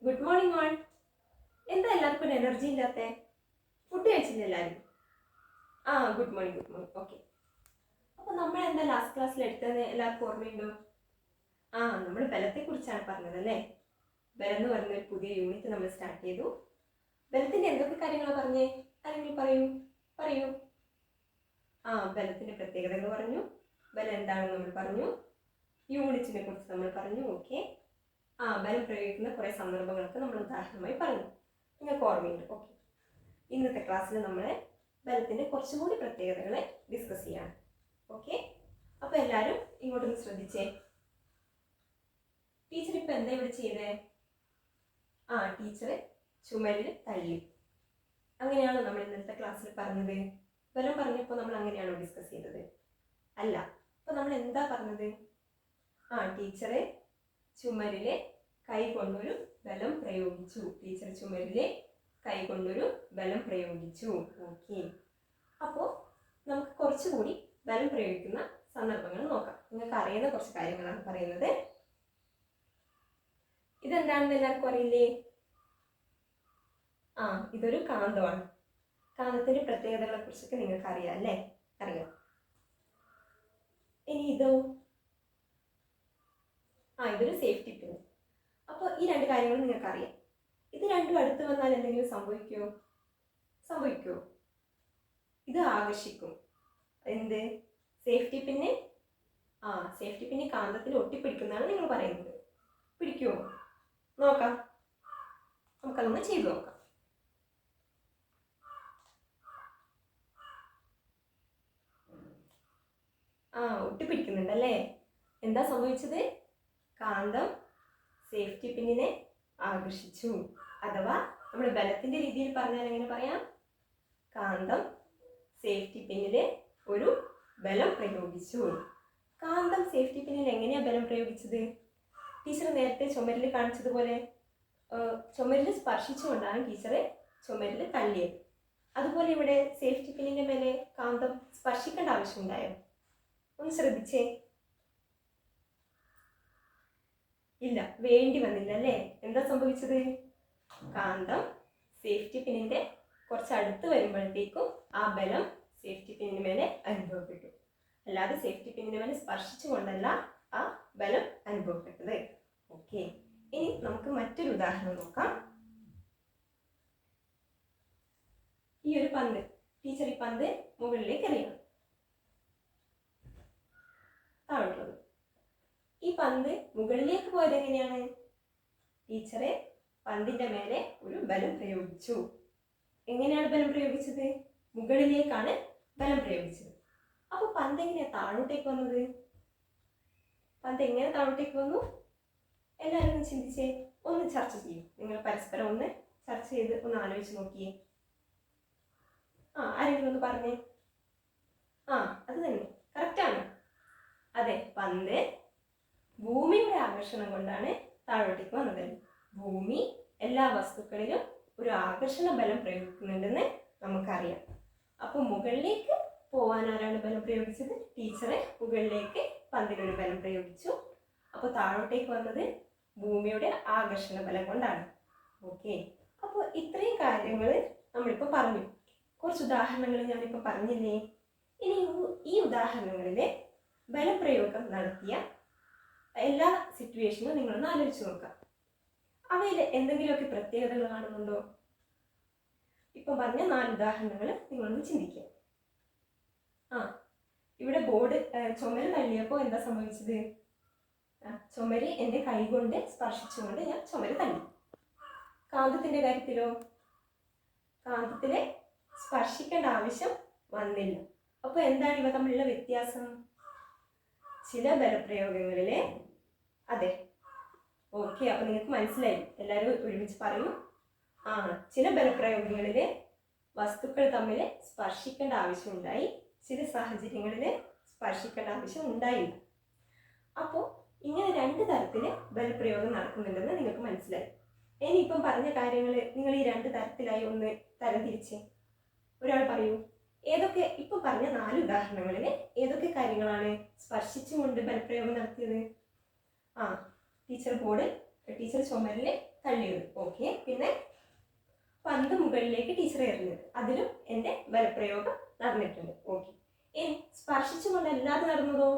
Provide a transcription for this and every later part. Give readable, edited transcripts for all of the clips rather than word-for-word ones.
Good morning all. എന്താ എല്ലാവർക്കും ഒരു എനർജി ഇല്ലാത്ത? ഫുഡ് കഴിച്ചില്ല എല്ലാവരും? Good morning good morning. Okay. അപ്പോൾ നമ്മൾ എന്താ ലാസ്റ്റ് ക്ലാസ്സിൽ എടുത്തത് എല്ലാവർക്കും ഓർമ്മയുണ്ടോ? നമ്മൾ ബലത്തെക്കുറിച്ചാണ് പറഞ്ഞത് അല്ലേ? ബലം എന്ന് പറഞ്ഞൊരു പുതിയ യൂണിറ്റ് നമ്മൾ സ്റ്റാർട്ട് ചെയ്തു. ബലത്തിൻ്റെ എന്തൊക്കെ കാര്യങ്ങളാണ് പറഞ്ഞേ? ആരെങ്കിലും പറയൂ. ബലത്തിൻ്റെ പ്രത്യേകതകൾ പറഞ്ഞു, ബലം എന്താണെന്ന് നമ്മൾ പറഞ്ഞു, യൂണിറ്റിനെ കുറിച്ച് നമ്മൾ പറഞ്ഞു. ഓക്കെ. ബലം പ്രയോഗിക്കുന്ന കുറേ സന്ദർഭങ്ങളൊക്കെ നമ്മൾ ഉദാഹരണമായി പറഞ്ഞു. നിങ്ങൾക്ക് ഓർമ്മയുണ്ട്? ഓക്കെ. ഇന്നത്തെ ക്ലാസ്സിൽ നമ്മൾ ബലത്തിൻ്റെ കുറച്ചും കൂടി പ്രത്യേകതകളെ ഡിസ്കസ് ചെയ്യാണ്. ഓക്കെ. അപ്പോൾ എല്ലാവരും ഇങ്ങോട്ടൊന്ന് ശ്രദ്ധിച്ചേ. ടീച്ചർ ഇപ്പം എന്താ ഇവിടെ ചെയ്തേ? ടീച്ചർ ചുമരിൽ തള്ളി. അങ്ങനെയാണോ നമ്മൾ ഇന്നത്തെ ക്ലാസ്സിൽ പറഞ്ഞത്? ബലം പറഞ്ഞപ്പോൾ നമ്മൾ അങ്ങനെയാണോ ഡിസ്കസ് ചെയ്തത്? അല്ല. അപ്പോൾ നമ്മൾ എന്താ പറഞ്ഞത്? ടീച്ചറെ ചുമരിലെ കൈ കൊണ്ടൊരു ബലം പ്രയോഗിച്ചു. ടീച്ചർ ചുമരിലെ കൈ കൊണ്ടൊരു ബലം പ്രയോഗിച്ചു. ഓക്കെ. അപ്പോൾ നമുക്ക് കുറച്ചുകൂടി ബലം പ്രയോഗിക്കുന്ന സന്ദർഭങ്ങൾ നോക്കാം. നിങ്ങൾക്ക് അറിയുന്ന കുറച്ച് കാര്യങ്ങളാണ് പറയുന്നത്. ഇതെന്താണെന്ന് എല്ലാവർക്കും അറിയില്ലേ? ഇതൊരു കാന്തമാണ്. കാന്തത്തിന്റെ പ്രത്യേകതകളെ കുറിച്ചൊക്കെ നിങ്ങൾക്ക് അറിയാം അല്ലേ? അറിയാം. ഇനി ഇതോ? ഇതൊരു സേഫ്റ്റി പിൻ. അപ്പോൾ ഈ രണ്ട് കാര്യങ്ങളും നിങ്ങൾക്ക് അറിയാം. ഇത് രണ്ടും അടുത്ത് വന്നാൽ എന്തെങ്കിലും സംഭവിക്കുമോ? ഇത് ആകർഷിക്കും. എന്ത്? സേഫ്റ്റി പിന്ന്. സേഫ്റ്റി പിന്ന് കാന്തത്തിൽ ഒട്ടിപ്പിടിക്കുന്നതാണ് നിങ്ങൾ പറയുന്നത്. പിടിക്കുമോ? നോക്കാം. നമുക്കതൊന്ന് ചെയ്തു നോക്കാം. ഒട്ടിപ്പിടിക്കുന്നുണ്ടല്ലേ? എന്താ സംഭവിച്ചത്? കാന്തം സേഫ്റ്റി പിന്നിനെ ആകർഷിച്ചു. അഥവാ നമ്മൾ ബലത്തിന്റെ രീതിയിൽ പറഞ്ഞാൽ എങ്ങനെ പറയാം? കാന്തം സേഫ്റ്റി പിന്നിൽ ഒരു ബലം പ്രയോഗിച്ചു. കാന്തം സേഫ്റ്റി പിന്നിൽ എങ്ങനെയാ ബലം പ്രയോഗിച്ചത്? ടീച്ചർ നേരത്തെ ചുമരിൽ കാണിച്ചതുപോലെ ചുമരിൽ സ്പർശിച്ചുകൊണ്ടാണ് ടീച്ചറെ ചുമരിൽ തള്ളിയത്. അതുപോലെ ഇവിടെ സേഫ്റ്റി പിന്നിന്റെ മേലെ കാന്തം സ്പർശിക്കേണ്ട ആവശ്യമുണ്ടായോ? ഒന്ന് ശ്രദ്ധിച്ചേ. ഇല്ല, വേണ്ടി വന്നില്ല അല്ലേ? എന്താ സംഭവിച്ചത്? കാന്തം സേഫ്റ്റി പിന്നിന്റെ കുറച്ച് അടുത്ത് വരുമ്പോഴത്തേക്കും ആ ബലം സേഫ്റ്റി പിന്നിന് മേലെ അനുഭവപ്പെട്ടു. അല്ലാതെ സേഫ്റ്റി പിന്നിന് മേലെ സ്പർശിച്ചുകൊണ്ടല്ല ആ ബലം അനുഭവപ്പെട്ടത്. ഓക്കെ. ഇനി നമുക്ക് മറ്റൊരു ഉദാഹരണം നോക്കാം. ഈ ഒരു പന്ത്, ടീച്ചർ ഈ പന്ത് മുകളിലേക്ക് എറിയണം. താഴോട്ടുള്ളത്. ഈ പന്ത് മുകളിലേക്ക് പോയത് എങ്ങനെയാണ്? ടീച്ചറെ പന്തിന്റെ മേലെ ഒരു ബലം പ്രയോഗിച്ചു. എങ്ങനെയാണ് ബലം പ്രയോഗിച്ചത്? മുകളിലേക്കാണ് ബലം പ്രയോഗിച്ചത്. അപ്പോൾ പന്ത് എങ്ങനെയാ താഴോട്ടേക്ക് വന്നത്? പന്ത് എങ്ങനെ താഴോട്ടേക്ക് വന്നു? എല്ലാവരും ഒന്ന് ചിന്തിച്ചേ, ഒന്ന് ചർച്ച ചെയ്യും. നിങ്ങൾ പരസ്പരം ഒന്ന് ചർച്ച ചെയ്ത് ഒന്ന് ആലോചിച്ച് നോക്കിയേ. ആരെങ്കിലും ഒന്ന് പറഞ്ഞേ. അത് തന്നെ, കറക്റ്റാണ്. അതെ, പന്ത് ഭൂമിയുടെ ആകർഷണം കൊണ്ടാണ് താഴോട്ടേക്ക് വന്നത്. ഭൂമി എല്ലാ വസ്തുക്കളിലും ഒരു ആകർഷണ ബലം പ്രയോഗിക്കുന്നുണ്ടെന്ന് നമുക്കറിയാം. അപ്പോൾ മുകളിലേക്ക് പോവാൻ ആരാണ് ബലം പ്രയോഗിച്ചത്? ടീച്ചറെ മുകളിലേക്ക് പന്തിനൊരു ബലം പ്രയോഗിച്ചു. അപ്പോൾ താഴോട്ടേക്ക് വന്നത് ഭൂമിയുടെ ആകർഷണ ബലം കൊണ്ടാണ്. ഓക്കെ. അപ്പോൾ ഇത്രയും കാര്യങ്ങൾ നമ്മളിപ്പോൾ പറഞ്ഞു. കുറച്ച് ഉദാഹരണങ്ങൾ ഞാനിപ്പോൾ പറഞ്ഞില്ലേ? ഇനി ഈ ഉദാഹരണങ്ങളിൽ ബലപ്രയോഗം നടത്തിയ എല്ലാ സിറ്റുവേഷനും നിങ്ങളൊന്ന് ആലോചിച്ച് നോക്കാം. അവയിൽ എന്തെങ്കിലുമൊക്കെ പ്രത്യേകതകൾ കാണുന്നുണ്ടോ? ഇപ്പം പറഞ്ഞ 4 ഉദാഹരണങ്ങൾ നിങ്ങളൊന്ന് ചിന്തിക്കുക. ഇവിടെ ബോർഡ് ചുമര് തള്ളിയപ്പോൾ എന്താ സംഭവിച്ചത്? ചുമര് എൻ്റെ കൈ കൊണ്ട് സ്പർശിച്ചുകൊണ്ട് ഞാൻ ചുമര് തള്ളി. കാന്തത്തിൻ്റെ കാര്യത്തിലോ? കാന്തത്തിലെ സ്പർശിക്കേണ്ട ആവശ്യം വന്നില്ല. അപ്പോൾ എന്താണ് ഇവ തമ്മിലുള്ള വ്യത്യാസം? ചില ബലപ്രയോഗങ്ങളിലെ അതെ. ഓക്കെ. അപ്പോൾ നിങ്ങൾക്ക് മനസ്സിലായി. എല്ലാവരും ഒരുമിച്ച് പറയൂ. ചില ബലപ്രയോഗങ്ങളിൽ വസ്തുക്കൾ തമ്മിൽ സ്പർശിക്കേണ്ട ആവശ്യമുണ്ടായി, ചില സാഹചര്യങ്ങളിൽ സ്പർശിക്കേണ്ട ആവശ്യം ഉണ്ടായില്ല. അപ്പോൾ ഇങ്ങനെ 2 തരത്തിൽ ബലപ്രയോഗം നടക്കുന്നുണ്ടെന്ന് നിങ്ങൾക്ക് മനസ്സിലായി. ഇനിയിപ്പം പറഞ്ഞ കാര്യങ്ങൾ നിങ്ങൾ ഈ 2 തരത്തിലായി ഒന്ന് തരംതിരിച്ചേ. ഒരാൾ പറയൂ, ഏതൊക്കെ ഇപ്പം പറഞ്ഞ 4 ഉദാഹരണങ്ങളിൽ ഏതൊക്കെ കാര്യങ്ങളാണ് സ്പർശിച്ചുകൊണ്ട് ബലപ്രയോഗം നടത്തിയത്? ടീച്ചർ ചുമരിൽ തള്ളിയത്. ഓക്കെ. പിന്നെ പന്ത് മുകളിലേക്ക് ടീച്ചർ എറിഞ്ഞത്, അതിലും എൻ്റെ ബലപ്രയോഗം നടന്നിട്ടുണ്ട്. ഓക്കെ. ഇനി സ്പർശിച്ചുകൊണ്ട് അല്ലാതെ നടന്നതോ?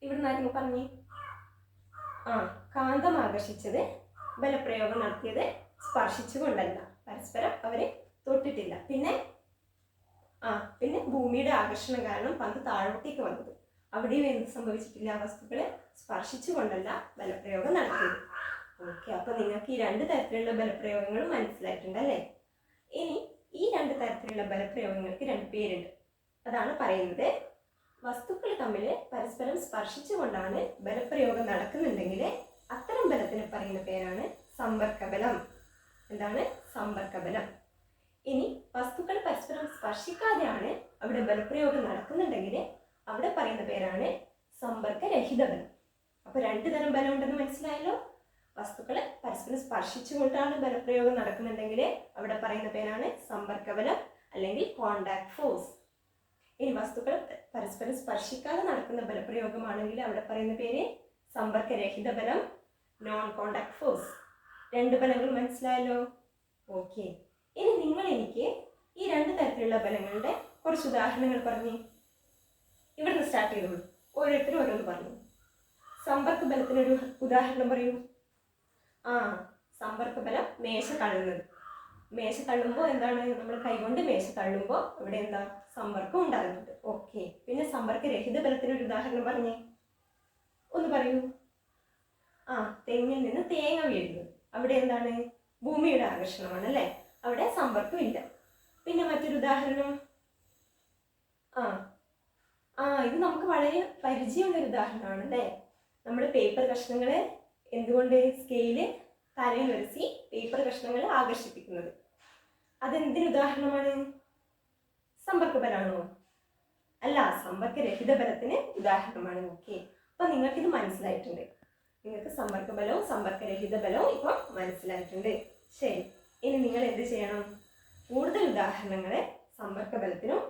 ഇവിടെ നിന്നായിരുന്നു പറഞ്ഞേ. കാന്തം ആകർഷിച്ചത്, ബലപ്രയോഗം നടത്തിയത് സ്പർശിച്ചുകൊണ്ടല്ല, പരസ്പരം അവരെ തൊട്ടിട്ടില്ല. പിന്നെ ഭൂമിയുടെ ആകർഷണം കാരണം പന്ത് താഴോട്ടേക്ക് വന്നത്, അവിടെയും എന്ത് സംഭവിച്ചിട്ടില്ല? വസ്തുക്കളെ സ്പർശിച്ചുകൊണ്ടല്ല ബലപ്രയോഗം നടത്തിയത്. ഓക്കെ. അപ്പൊ നിങ്ങൾക്ക് ഈ 2 തരത്തിലുള്ള ബലപ്രയോഗങ്ങളും മനസ്സിലായിട്ടുണ്ട് അല്ലേ? ഇനി ഈ 2 തരത്തിലുള്ള ബലപ്രയോഗങ്ങൾക്ക് 2 പേരുണ്ട്. അതാണ് പറയുന്നത്. വസ്തുക്കൾ തമ്മിൽ പരസ്പരം സ്പർശിച്ചുകൊണ്ടാണ് ബലപ്രയോഗം നടക്കുന്നുണ്ടെങ്കിൽ അത്തരം ബലത്തിന് പറയുന്ന പേരാണ് സമ്പർക്കബലം. എന്താണ്? സമ്പർക്കബലം. ഇനി വസ്തുക്കൾ പരസ്പരം സ്പർശിക്കാതെയാണ് അവിടെ ബലപ്രയോഗം നടക്കുന്നുണ്ടെങ്കിൽ അവിടെ പറയുന്ന പേരാണ് സമ്പർക്കരഹിത ബലം. അപ്പൊ 2 തരം ബലം ഉണ്ടെന്ന് മനസ്സിലായല്ലോ. വസ്തുക്കൾ പരസ്പരം സ്പർശിച്ചുകൊണ്ടാണ് ബലപ്രയോഗം നടക്കുന്നുണ്ടെങ്കിൽ അവിടെ പറയുന്ന പേരാണ് സമ്പർക്കബലം അല്ലെങ്കിൽ കോണ്ടാക്ട് ഫോഴ്സ്. ഇനി വസ്തുക്കൾ പരസ്പരം സ്പർശിക്കാതെ നടക്കുന്ന ബലപ്രയോഗമാണെങ്കിൽ അവിടെ പറയുന്ന പേര് സമ്പർക്കരഹിത ബലം, നോൺ കോണ്ടാക്ട് ഫോഴ്സ്. 2 ബലങ്ങൾ മനസ്സിലായല്ലോ. ഓക്കെ. ഇനി നിങ്ങൾ എനിക്ക് ഈ 2 തരത്തിലുള്ള ബലങ്ങളുടെ കുറച്ച് ഉദാഹരണങ്ങൾ പറഞ്ഞു. ഇവിടുന്ന് സ്റ്റാർട്ട് ചെയ്തോളൂ. ഓരോരുത്തരും ഓരോന്ന് പറഞ്ഞു. സമ്പർക്ക ബലത്തിനൊരു ഉദാഹരണം പറയൂ. സമ്പർക്ക ബലം മേശ തള്ളുന്നത്. മേശ തള്ളുമ്പോൾ എന്താണ്? നമ്മൾ കൈകൊണ്ട് മേശ തള്ളുമ്പോൾ ഇവിടെ എന്താ? സമ്പർക്കം ഉണ്ടാകുന്നുണ്ട്. ഓക്കെ. പിന്നെ സമ്പർക്കരഹിത ബലത്തിനൊരു ഉദാഹരണം പറഞ്ഞേ, ഒന്ന് പറയൂ. തെങ്ങിൽ നിന്ന് തേങ്ങ വീഴുന്നത്, അവിടെ എന്താണ്? ഭൂമിയുടെ ആകർഷണമാണ് അല്ലേ? അവിടെ സമ്പർക്കം ഇല്ല. പിന്നെ മറ്റൊരു ഉദാഹരണം. ഇത് നമുക്ക് വളരെ പരിചയമുള്ളൊരു ഉദാഹരണമാണ് അല്ലേ? നമ്മൾ പേപ്പർ കഷ്ണങ്ങളെ എന്തുകൊണ്ട് സ്കെയില് തലയിൽ വരച്ച് പേപ്പർ കഷ്ണങ്ങൾ ആകർഷിപ്പിക്കുന്നത്, അതെന്തിന് ഉദാഹരണമാണ്? സമ്പർക്ക ബലമാണോ? അല്ല, സമ്പർക്കരഹിത ബലത്തിന് ഉദാഹരണമാണ്. ഓക്കെ. അപ്പൊ നിങ്ങൾക്കിത് മനസ്സിലായിട്ടുണ്ട്. നിങ്ങൾക്ക് സമ്പർക്ക ബലവും സമ്പർക്കരഹിത ബലവും ഇപ്പൊ മനസ്സിലായിട്ടുണ്ട്. ശരി. ഇനി നിങ്ങൾ എന്ത് ചെയ്യണം? കൂടുതൽ ഉദാഹരണങ്ങളെ സമ്പർക്ക ബലത്തിനും